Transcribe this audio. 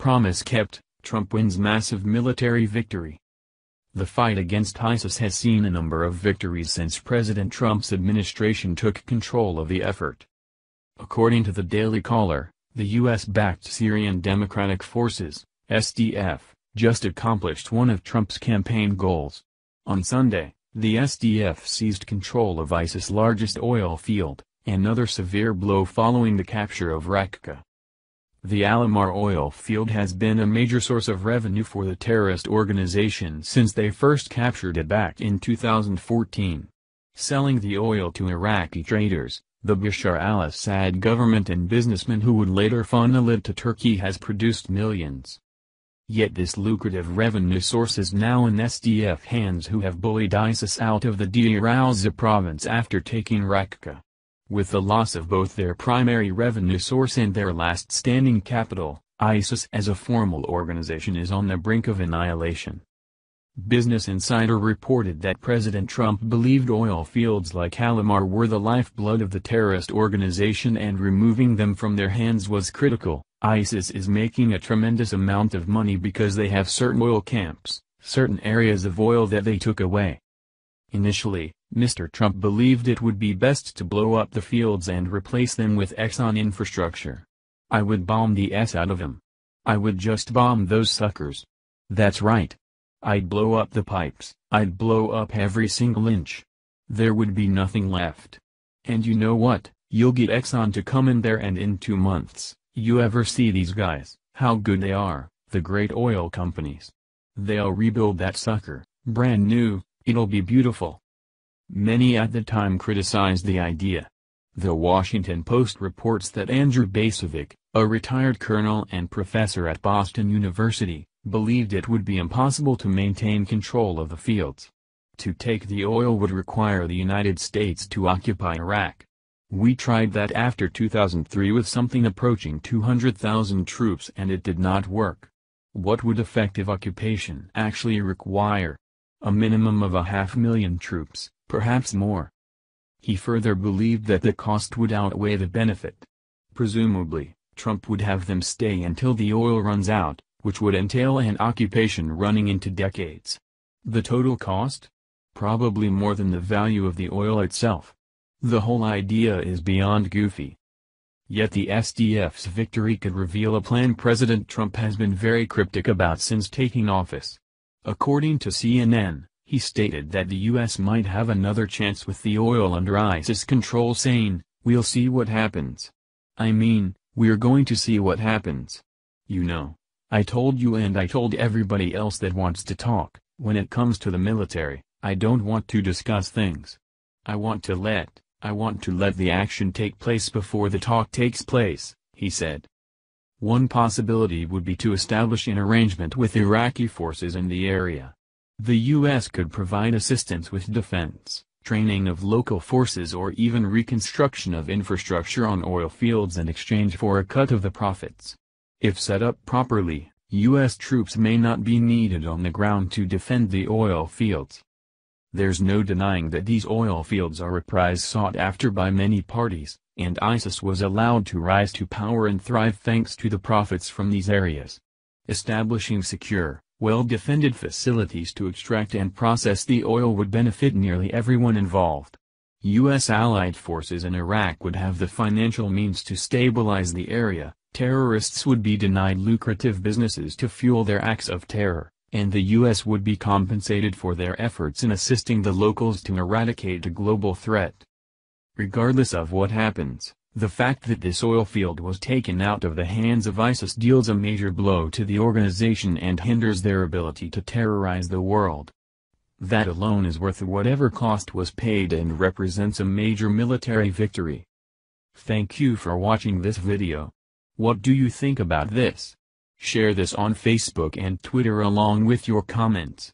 promise kept, Trump wins massive military victory. The fight against ISIS has seen a number of victories since President Trump's administration took control of the effort. According to the Daily Caller, the U.S.-backed Syrian Democratic Forces, SDF, just accomplished one of Trump's campaign goals. On Sunday, the SDF seized control of ISIS' largest oil field, another severe blow following the capture of Raqqa. The Alomar oil field has been a major source of revenue for the terrorist organization since they first captured it back in 2014. Selling the oil to Iraqi traders, the Bashar al-Assad government and businessmen who would later funnel it to Turkey has produced millions. Yet this lucrative revenue source is now in SDF hands who have bullied ISIS out of the Deir al-Zor province after taking Raqqa. With the loss of both their primary revenue source and their last standing capital, ISIS as a formal organization is on the brink of annihilation. Business Insider reported that President Trump believed oil fields like Alomar were the lifeblood of the terrorist organization and removing them from their hands was critical. ISIS is making a tremendous amount of money because they have certain oil camps, certain areas of oil that they took away. Initially, Mr. Trump believed it would be best to blow up the fields and replace them with Exxon infrastructure. I would bomb the S out of them. I would just bomb those suckers. That's right. I'd blow up the pipes, I'd blow up every single inch. There would be nothing left. And you know what, you'll get Exxon to come in there and in 2 months. You ever see these guys, how good they are, the great oil companies? They'll rebuild that sucker, brand new, it'll be beautiful. Many at the time criticized the idea. The Washington Post reports that Andrew Basovic, a retired colonel and professor at Boston University, believed it would be impossible to maintain control of the fields. To take the oil would require the United States to occupy Iraq. We tried that after 2003 with something approaching 200,000 troops and it did not work. What would effective occupation actually require? A minimum of 500,000 troops, perhaps more. He further believed that the cost would outweigh the benefit. Presumably, Trump would have them stay until the oil runs out, which would entail an occupation running into decades. The total cost? Probably more than the value of the oil itself. The whole idea is beyond goofy. Yet the SDF's victory could reveal a plan President Trump has been very cryptic about since taking office. According to CNN, he stated that the U.S. might have another chance with the oil under ISIS control, saying, "We'll see what happens. I mean, we're going to see what happens. You know, I told you and I told everybody else that wants to talk, when it comes to the military, I don't want to discuss things. I want to let the action take place before the talk takes place," he said. One possibility would be to establish an arrangement with Iraqi forces in the area. The U.S. could provide assistance with defense, training of local forces or even reconstruction of infrastructure on oil fields in exchange for a cut of the profits. If set up properly, U.S. troops may not be needed on the ground to defend the oil fields. There's no denying that these oil fields are a prize sought after by many parties, and ISIS was allowed to rise to power and thrive thanks to the profits from these areas. Establishing secure, well-defended facilities to extract and process the oil would benefit nearly everyone involved. U.S. allied forces in Iraq would have the financial means to stabilize the area, terrorists would be denied lucrative businesses to fuel their acts of terror, and the U.S. would be compensated for their efforts in assisting the locals to eradicate a global threat. Regardless of what happens, the fact that this oil field was taken out of the hands of ISIS deals a major blow to the organization and hinders their ability to terrorize the world. That alone is worth whatever cost was paid and represents a major military victory. Thank you for watching this video. What do you think about this? Share this on Facebook and Twitter along with your comments.